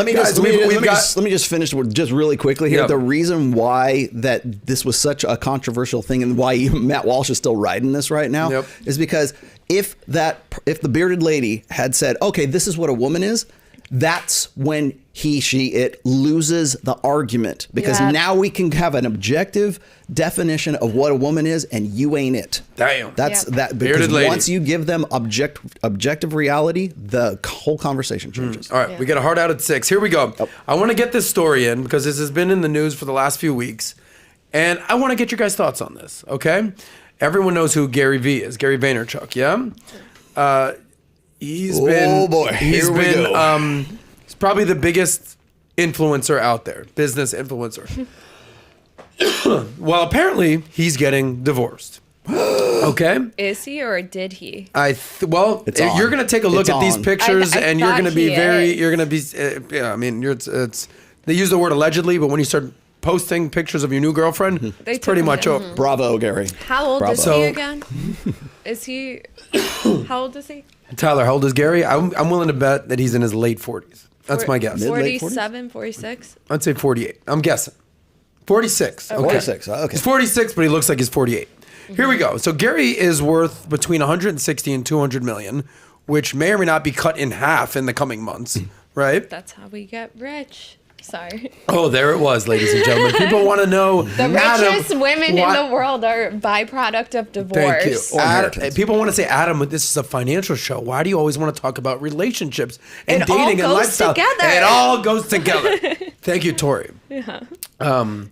Let me just finish just really quickly here. The reason why that this was such a controversial thing and why Matt Walsh is still riding this right now is because if the bearded lady had said, okay, this is what a woman is, that's when it loses the argument, because now we can have an objective definition of what a woman is, and you ain't it. Damn. That's that, because once you give them objective reality, the whole conversation changes. All right, we got a hard out at 6. Here we go. I want to get this story in because this has been in the news for the last few weeks, and I want to get your guys' thoughts on this, okay? Everyone knows who Gary V is, Gary Vaynerchuk, yeah? He's probably the biggest influencer out there, business influencer. Well, apparently he's getting divorced. Okay. Is he or did he? You're gonna take a look at these pictures, and you're gonna be I mean, they use the word allegedly, but when you start posting pictures of your new girlfriend, it's pretty much over. Bravo, Gary. How old is he again? Is he? How old is he? Tyler, how old is Gary? I'm willing to bet that he's in his late 40s. That's my guess. 47, 46? I'd say 48. I'm guessing. 46. Okay. 46. Okay. He's 46, but he looks like he's 48. Here we go. So Gary is worth between 160 and 200 million, which may or may not be cut in half in the coming months, right? That's how we get rich. Sorry. Oh, there it was, ladies and gentlemen. People want to know. The richest women in the world are a byproduct of divorce. Thank you. People want to say, Adam, this is a financial show. Why do you always want to talk about relationships and dating and lifestyle? It all goes together. Thank you, Tori. Yeah.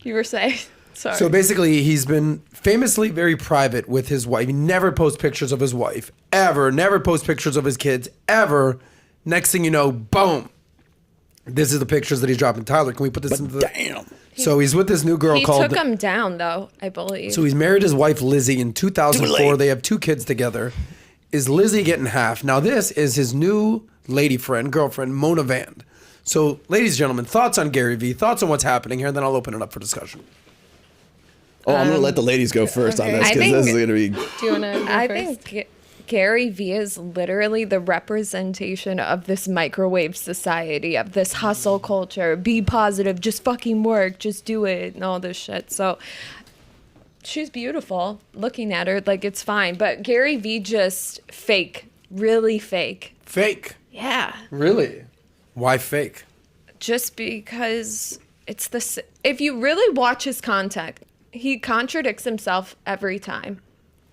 You were saying. Sorry. So basically, he's been famously very private with his wife. He never posts pictures of his wife, ever. Never posts pictures of his kids, ever. Next thing you know, boom. This is the pictures that he's dropping. Tyler, can we put this into the... Damn. So he's with this new girl called... He took him down, though, I believe. So he's married his wife, Lizzie, in 2004. They have 2 kids together. Is Lizzie getting half? Now, this is his new girlfriend, Mona Vand. So, ladies and gentlemen, thoughts on Gary V, thoughts on what's happening here, and then I'll open it up for discussion. I'm going to let the ladies go first on this, because this is going to be... Do you want to go first? Think Gary V is literally the representation of this microwave society, of this hustle culture. Be positive, just fucking work, just do it, and all this shit. So she's beautiful. Looking at her, like, it's fine. But Gary V just fake, really fake. Fake? Yeah. Really? Why fake? Just because it's the... If you really watch his content, he contradicts himself every time.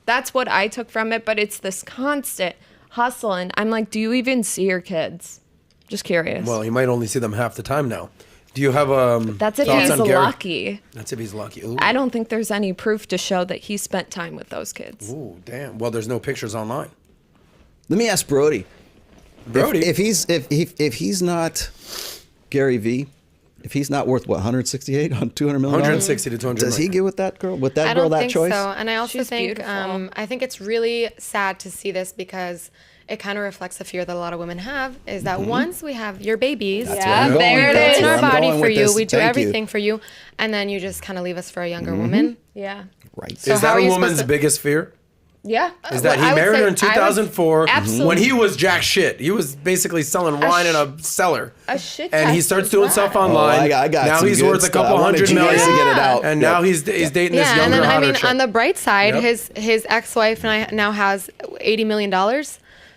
That's what I took from it, but it's this constant hustle. And I'm like, do you even see your kids? Just curious. Well, you might only see them half the time now. Do you have That's if he's lucky. That's if he's lucky. Ooh. I don't think there's any proof to show that he spent time with those kids. Ooh, damn. Well, there's no pictures online. Let me ask Brody. Brody? If he's not Gary V, if he's not worth, what, 168 on $200 million? 160 to 200 Does he get with that girl? With that I girl, don't that think choice? so. And I also She's think beautiful. I think it's really sad to see this, because it kind of reflects the fear that a lot of women have, is that once we have your babies, That's where I'm going. there it That's is, where our I'm body going for with you. this. We do Thank everything for you, and then you just kind of leave us for a younger woman. Yeah. Right. So is how that are a you woman's supposed to- biggest fear? Yeah. Is that I he would married say- her in 2004 Absolutely. when he was jack shit. He was basically selling wine in a cellar. A shit And he test starts is doing that. stuff online. I got now some he's good worth a stuff. couple I wanted $100 you guys million. to get it out. And now he's dating this Yeah, younger, and then hotter chick. on the bright side, his ex-wife now has $80 million.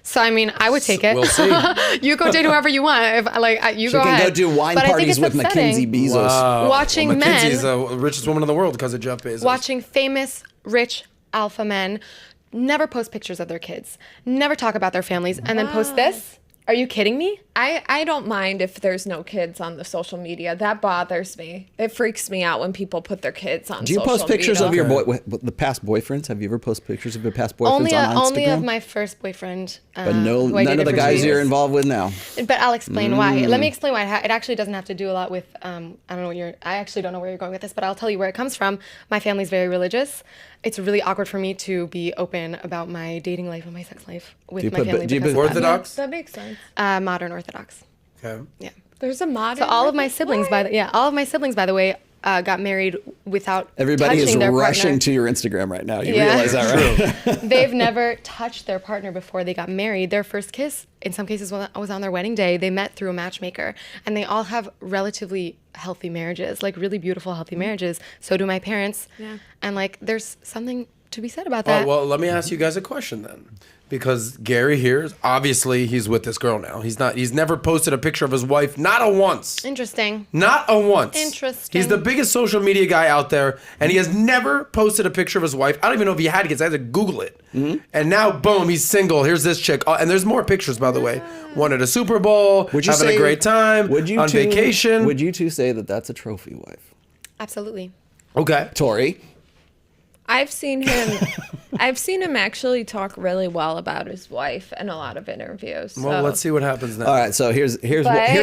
So I mean, I would take it. We'll see. You go date whoever you want. You She go can ahead. go do wine But I think parties it's with Mackenzie upsetting. Bezos. Wow. Watching men- Mackenzie's the richest woman in the world because of Jeff Bezos. Watching famous, rich alpha men never post pictures of their kids, never talk about their families, and then post this. Are you kidding me? I don't mind if there's no kids on the social media. That bothers me. It freaks me out when people put their kids on social media. Do you post pictures of your the past boyfriends? Have you ever posted pictures of your past boyfriends on Instagram? Only of my first boyfriend. But who I none of dated the for guys 2 you're years. involved with now. But I'll explain why. Let me explain why. It actually doesn't have to do a lot with, I don't know I actually don't know where you're going with this, but I'll tell you where it comes from. My family's very religious. It's really awkward for me to be open about my dating life and my sex life with my family. do you because put of that. Orthodox? That makes sense. Modern Orthodox. Okay. Yeah. There's a modern. So all of my siblings, by the way, got married without Everybody touching is their rushing partner. to your Instagram right now. You realize that, right? They've never touched their partner before they got married. Their first kiss, in some cases, was on their wedding day. They met through a matchmaker, and they all have relatively healthy marriages, like really beautiful, healthy marriages. So do my parents. Yeah. And like, there's something to be said about that. Well, let me ask you guys a question then. Because Gary here, obviously he's with this girl now. He's never posted a picture of his wife, not a once. Interesting. Not a once. Interesting. He's the biggest social media guy out there, and he has never posted a picture of his wife. I don't even know if he had kids. I had to Google it. Mm-hmm. And now, boom, he's single. Here's this chick. And there's more pictures, by the way. One at a Super Bowl, having a great time, on vacation. Would you two say that that's a trophy wife? Absolutely. Okay. Tori? I've seen him actually talk really well about his wife in a lot of interviews. So. Well, let's see what happens now. All right, so here's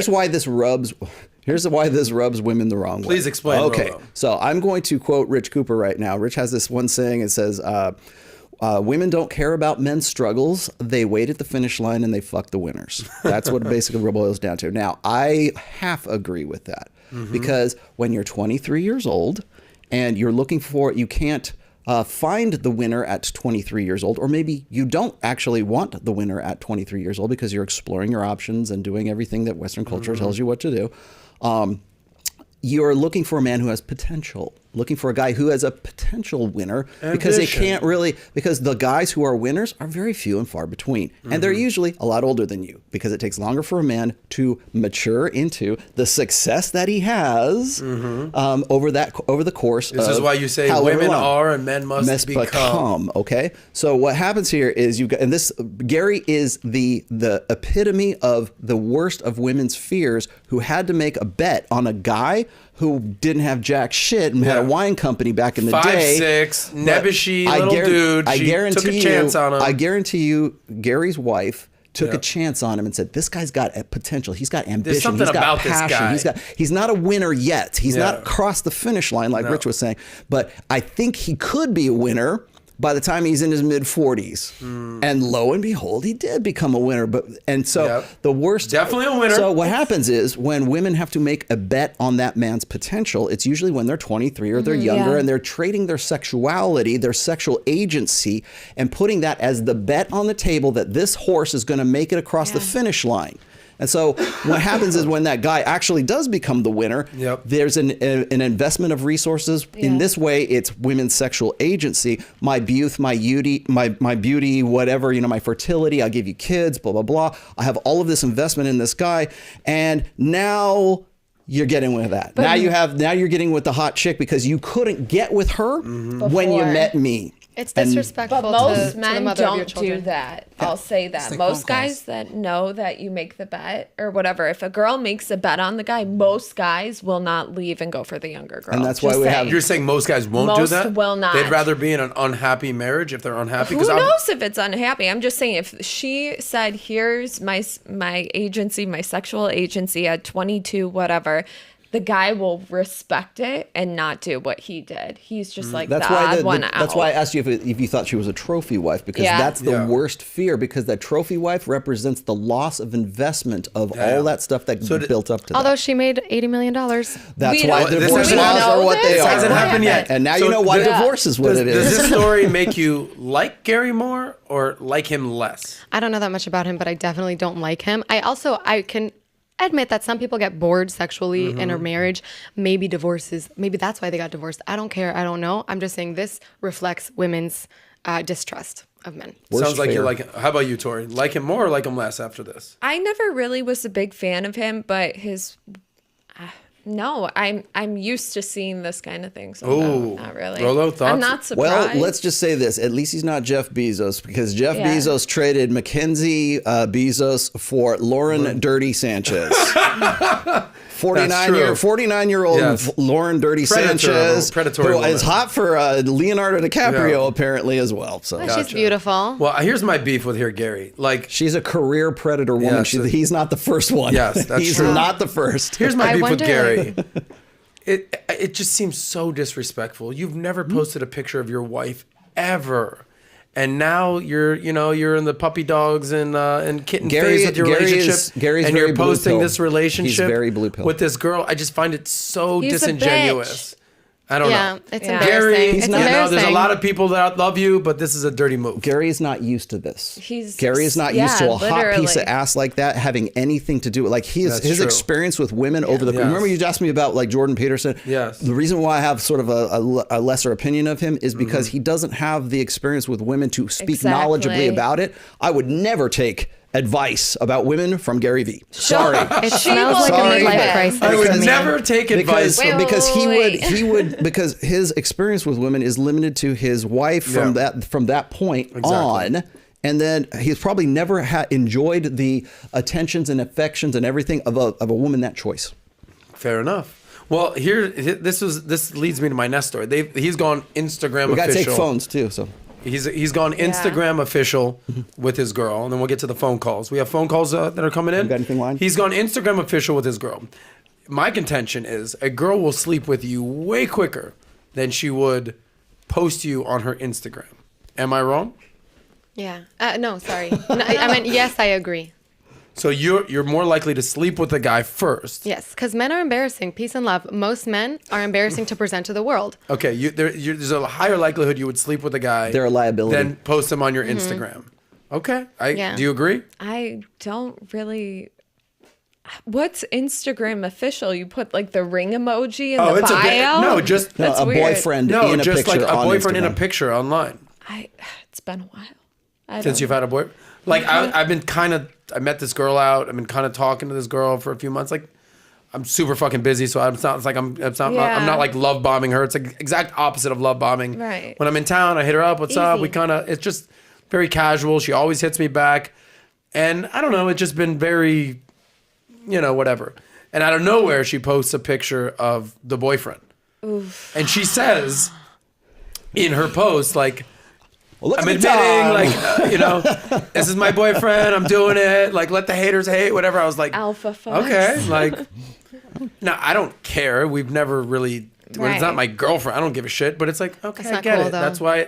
why this rubs women the wrong way. Please explain. Okay, Rolo. so I'm going to quote Rich Cooper right now. Rich has this one saying. It says, "Women don't care about men's struggles. They wait at the finish line and they fuck the winners." That's what it basically boils down to. Now, I half agree with that because when you're 23 years old and you're looking for, you can't find the winner at 23 years old, or maybe you don't actually want the winner at 23 years old because you're exploring your options and doing everything that Western culture tells you what to do. You're looking for a man who has potential, looking for a guy who has a potential winner because they can't really, because the guys who are winners are very few and far between. And they're usually a lot older than you because it takes longer for a man to mature into the success that he has over the course of This is why you say women are and men must become. Okay. So what happens here is Gary is the epitome of the worst of women's fears, who had to make a bet on a guy who didn't have jack shit and had a wine company back in the day. 5'6", nebbishy little dude. She took a chance on him. I guarantee you, Gary's wife took a chance on him and said, "This guy's got a potential. He's got ambition. There's something he's got about passion. this guy. He's not a winner yet. He's not crossed the finish line like Rich was saying. But I think he could be a winner by the time he's in his mid-40s. And lo and behold, he did become a winner. The worst... Definitely a winner. So what happens is when women have to make a bet on that man's potential, it's usually when they're 23 or they're younger and they're trading their sexuality, their sexual agency, and putting that as the bet on the table that this horse is going to make it across the finish line. And so what happens is when that guy actually does become the winner, there's an investment of resources. In this way, it's women's sexual agency. My beauty, my beauty, whatever, my fertility, I'll give you kids, blah, blah, blah. I have all of this investment in this guy. And now you're getting with that. But now you're getting with the hot chick because you couldn't get with her when you met me. It's disrespectful. But most men to the mother of your don't children. do that. I'll say that. Like most guys that know that you make the bet or whatever, if a girl makes a bet on the guy, most guys will not leave and go for the younger girl. And that's why You're saying most guys won't do that? Most will not. They'd rather be in an unhappy marriage if they're unhappy? Who knows if it's unhappy? I'm just saying, if she said, here's my agency, my sexual agency at 22, whatever, the guy will respect it and not do what he did. He's just like the odd one out. That's why I asked you if you thought she was a trophy wife, because that's the worst fear, because that trophy wife represents the loss of investment of all that stuff that built up to that. Although she made $80 million. That's why divorce laws are what they are. This hasn't happened yet. And now you know why divorce is what it is. Does this story make you like Gary more or like him less? I don't know that much about him, but I definitely don't like him. I can admit that some people get bored sexually in a marriage. Maybe that's why they got divorced. I don't care. I don't know. I'm just saying this reflects women's distrust of men. Sounds like you like him. How about you, Tori? Like him more or like him less after this? I never really was a big fan of him, but his... No, I'm used to seeing this kind of thing. So no, not really. Rolo, thoughts? I'm not surprised. Well, let's just say this. At least he's not Jeff Bezos, because Jeff Bezos traded Mackenzie Bezos for Lauren Dirty Sanchez. 49-year-old Lauren Dirty Sanchez, who is hot for Leonardo DiCaprio apparently as well. So she's beautiful. Well, here's my beef with Gary. Like, she's a career predator woman. He's not the first one. Yes, that's he's true. not the first. Here's my beef with Gary. It just seems so disrespectful. You've never posted a picture of your wife ever. And now you're in the puppy dogs and kitten phase with your relationship. And you're posting this relationship He's very blue pill. with this girl. I just find it so disingenuous. I don't know. Yeah, it's Yeah. embarrassing. Gary, It's you know, there's a embarrassing. lot of people that love you, but this is a dirty move. Gary is not used to this. He's- Gary is not used to yeah, a hot piece of literally. ass like that having anything to do with like his That's true. experience with women over the. Yes. Remember you asked me about like Jordan Peterson. Yes. The reason why I have sort of a lesser opinion of him is because he doesn't have the experience with women to speak knowledgeably Exactly. about it. I would never take advice about women from Gary Vee. Sorry. It She smells like a Sorry. midlife crisis. I would to me. never take advice. because Wait. he would because his experience with women is limited to his wife from Yeah. that point Exactly. on, and then he's probably never enjoyed the attentions and affections and everything of a woman that choice. Fair enough. Well, this leads me to my next story. He's gone Instagram We got to official. take phones too, so. He's gone Instagram official with his girl, and then we'll get to the phone calls. We have phone calls that are coming in. You got anything lined? He's gone Instagram official with his girl. My contention is a girl will sleep with you way quicker than she would post you on her Instagram. Am I wrong? Yeah. No, sorry. No, I mean, yes, I agree. So you're more likely to sleep with a guy first. Yes, because men are embarrassing. Peace and love. Most men are embarrassing to present to the world. Okay, there's a higher likelihood you would sleep with a guy. They're a liability. Than post them on your Instagram. Okay, Yeah. do you agree? I don't really. What's Instagram official? You put like the ring emoji in the it's bio? a bit, no, just That's a weird. boyfriend no, in a just picture like a on boyfriend in a Instagram. picture online. It's been a while. I Since don't- you've had a boy, like I've been I met this girl out. I've been kind of talking to this girl for a few months. Like I'm super fucking busy, so I'm not like love bombing her. It's like exact opposite of love bombing. Right. When I'm in town, I hit her up. What's up? Easy. It's just very casual. She always hits me back, and I don't know. It's just been very, whatever. And out of nowhere, she posts a picture of the boyfriend, and she says in her post like. Well, look I'm at the admitting, time. this is my boyfriend. I'm doing it. Like, let the haters hate, whatever. I was like, Alpha fucks. okay. Like, now I don't care. We've never really, when it's not Right. my girlfriend, I don't give a shit. But it's like, okay, That's I not get cool, it. though. That's why.